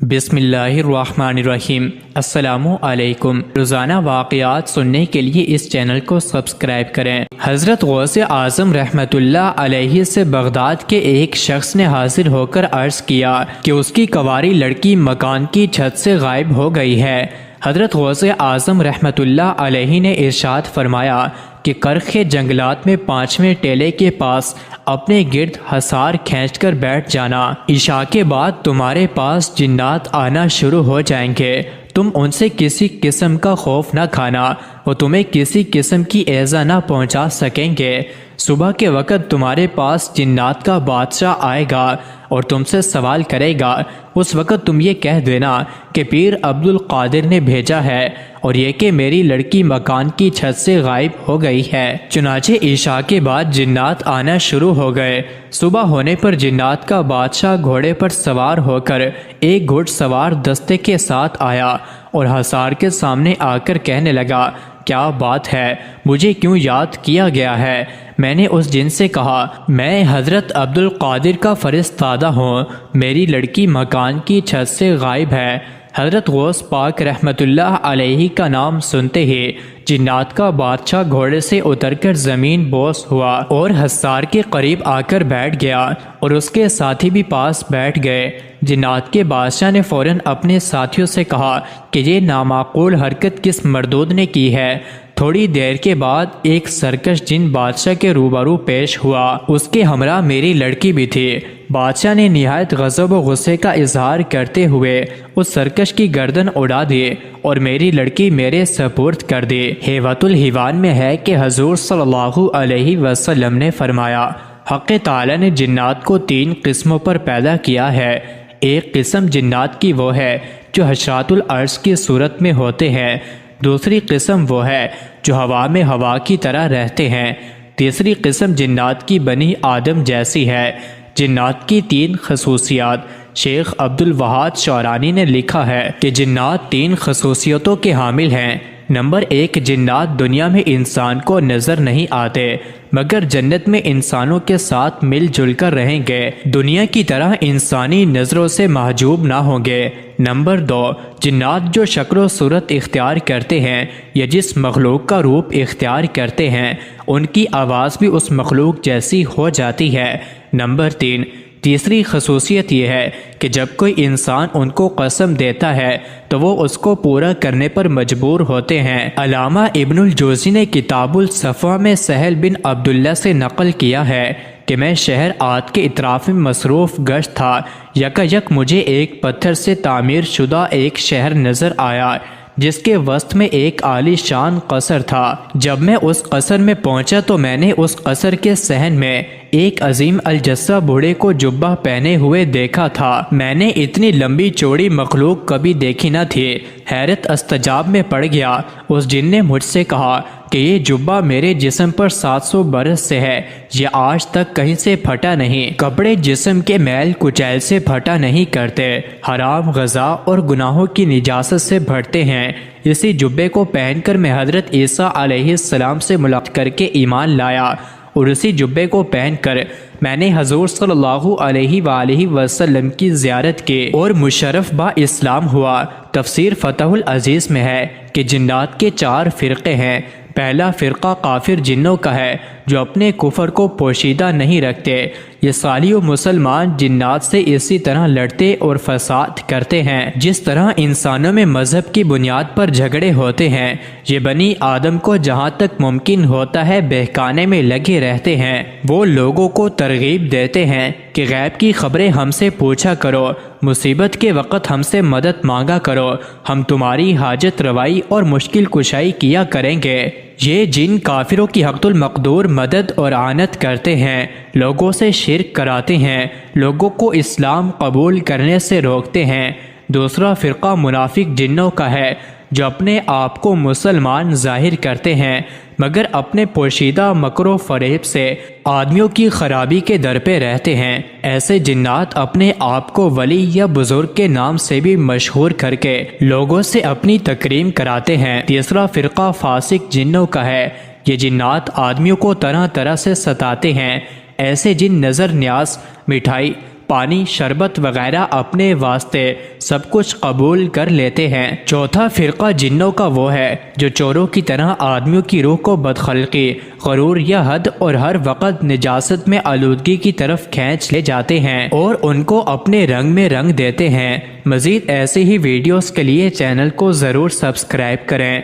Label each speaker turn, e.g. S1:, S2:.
S1: بسم اللہ الرحمن الرحیم۔ السلام علیکم۔ روزانہ واقعات سننے کے لیے اس چینل کو سبسکرائب کریں۔ حضرت غوث اعظم رحمۃ اللہ علیہ سے بغداد کے ایک شخص نے حاضر ہو کر عرض کیا کہ اس کی کنواری لڑکی مکان کی چھت سے غائب ہو گئی ہے۔ حضرت غوث اعظم رحمۃ اللہ علیہ نے ارشاد فرمایا کہ کرخ جنگلات میں 5ویں ٹیلے کے پاس اپنے گرد حصار کھینچ کر بیٹھ جانا۔ عشاء کے بعد تمہارے پاس جنات آنا شروع ہو جائیں گے۔ تم ان سے کسی قسم کا خوف نہ کھانا، وہ تمہیں کسی قسم کی ایذا نہ پہنچا سکیں گے۔ صبح کے وقت تمہارے پاس جنات کا بادشاہ آئے گا اور تم سے سوال کرے گا۔ اس وقت تم یہ کہہ دینا کہ پیر عبد القادر نے بھیجا ہے اور یہ کہ میری لڑکی مکان کی چھت سے غائب ہو گئی ہے۔ چنانچہ عشاء کے بعد جنات آنا شروع ہو گئے۔ صبح ہونے پر جنات کا بادشاہ گھوڑے پر سوار ہو کر ایک گھڑ سوار دستے کے ساتھ آیا اور حصار کے سامنے آ کر کہنے لگا، کیا بات ہے، مجھے کیوں یاد کیا گیا ہے؟ میں نے اس جن سے کہا، میں حضرت عبد القادر کا فرستادہ ہوں، میری لڑکی مکان کی چھت سے غائب ہے۔ حضرت غوث پاک رحمۃ اللہ علیہ کا نام سنتے ہی جنات کا بادشاہ گھوڑے سے اتر کر زمین بوس ہوا اور حصار کے قریب آ کر بیٹھ گیا اور اس کے ساتھی بھی پاس بیٹھ گئے۔ جنات کے بادشاہ نے فوراً اپنے ساتھیوں سے کہا کہ یہ نامعقول حرکت کس مردود نے کی ہے۔ تھوڑی دیر کے بعد ایک سرکش جن بادشاہ کے روبرو پیش ہوا، اس کے ہمراہ میری لڑکی بھی تھی۔ بادشاہ نے نہایت غضب و غصے کا اظہار کرتے ہوئے اس سرکش کی گردن اڑا دی اور میری لڑکی میرے سپرد کر دی۔ ہیوۃ الحیوان میں ہے کہ حضور صلی اللہ علیہ وسلم نے فرمایا، حق تعالی نے جنات کو 3 قسموں پر پیدا کیا ہے۔ ایک قسم جنات کی وہ ہے جو حشرات الارض کی صورت میں ہوتے ہیں، دوسری قسم وہ ہے جو ہوا میں ہوا کی طرح رہتے ہیں، تیسری قسم جنات کی بنی آدم جیسی ہے۔ جنات کی 3 خصوصیات۔ شیخ عبد الوہاب شعرانی نے لکھا ہے کہ جنات 3 خصوصیتوں کے حامل ہیں۔ نمبر 1، جنات دنیا میں انسان کو نظر نہیں آتے مگر جنت میں انسانوں کے ساتھ مل جل کر رہیں گے، دنیا کی طرح انسانی نظروں سے محجوب نہ ہوں گے۔ نمبر 2، جنات جو شکل و صورت اختیار کرتے ہیں یا جس مخلوق کا روپ اختیار کرتے ہیں ان کی آواز بھی اس مخلوق جیسی ہو جاتی ہے۔ نمبر 3، تیسری خصوصیت یہ ہے کہ جب کوئی انسان ان کو قسم دیتا ہے تو وہ اس کو پورا کرنے پر مجبور ہوتے ہیں۔ علامہ ابن الجوزی نے کتاب الصفوہ میں سہل بن عبداللہ سے نقل کیا ہے کہ میں شہر عاد کے اطراف میں مصروف گشت تھا، یکا مجھے ایک پتھر سے تعمیر شدہ ایک شہر نظر آیا جس کے وسط میں ایک عالی شان قصر تھا۔ جب میں اس قصر میں پہنچا تو میں نے اس قصر کے صحن میں ایک عظیم الجثہ بوڑھے کو جبہ پہنے ہوئے دیکھا تھا۔ میں نے اتنی لمبی چوڑی مخلوق کبھی دیکھی نہ تھی۔ حیرت استجاب میں پڑ گیا۔ اس جن نے مجھ سے کہا کہ یہ جبہ میرے جسم پر 700 برس سے ہے، یہ آج تک کہیں سے پھٹا نہیں۔ کپڑے جسم کے میل کچیل سے پھٹا نہیں کرتے، حرام غذا اور گناہوں کی نجاست سے بھرتے ہیں۔ اسی جبے کو پہن کر میں حضرت عیسیٰ علیہ السلام سے ملاقات کر کے ایمان لایا اور اسی جبے کو پہن کر میں نے حضور صلی اللہ علیہ وآلہ وسلم کی زیارت کی اور مشرف با اسلام ہوا۔ تفسیر فتح العزیز میں ہے کہ جنات کے 4 فرقے ہیں۔ پہلا فرقہ کافر جنوں کا ہے جو اپنے کفر کو پوشیدہ نہیں رکھتے، یہ صالح و مسلمان جنات سے اسی طرح لڑتے اور فساد کرتے ہیں جس طرح انسانوں میں مذہب کی بنیاد پر جھگڑے ہوتے ہیں۔ یہ بنی آدم کو جہاں تک ممکن ہوتا ہے بہکانے میں لگے رہتے ہیں۔ وہ لوگوں کو ترغیب دیتے ہیں کہ غیب کی خبریں ہم سے پوچھا کرو، مصیبت کے وقت ہم سے مدد مانگا کرو، ہم تمہاری حاجت روائی اور مشکل کشائی کیا کریں گے۔ یہ جن کافروں کی حق المقدور مدد اور اعانت کرتے ہیں، لوگوں سے شرک کراتے ہیں، لوگوں کو اسلام قبول کرنے سے روکتے ہیں۔ دوسرا فرقہ منافق جنوں کا ہے جو اپنے آپ کو مسلمان ظاہر کرتے ہیں مگر اپنے پوشیدہ مکر و فریب سے آدمیوں کی خرابی کے در پہ رہتے ہیں۔ ایسے جنات اپنے آپ کو ولی یا بزرگ کے نام سے بھی مشہور کر کے لوگوں سے اپنی تکریم کراتے ہیں۔ تیسرا فرقہ فاسق جنوں کا ہے، یہ جنات آدمیوں کو طرح طرح سے ستاتے ہیں۔ ایسے جن نظر نیاز، مٹھائی، پانی، شربت وغیرہ اپنے واسطے سب کچھ قبول کر لیتے ہیں۔ چوتھا فرقہ جنوں کا وہ ہے جو چوروں کی طرح آدمیوں کی روح کو بدخلقی، غرور یا حد اور ہر وقت نجاست میں آلودگی کی طرف کھینچ لے جاتے ہیں اور ان کو اپنے رنگ میں رنگ دیتے ہیں۔ مزید ایسے ہی ویڈیوز کے لیے چینل کو ضرور سبسکرائب کریں۔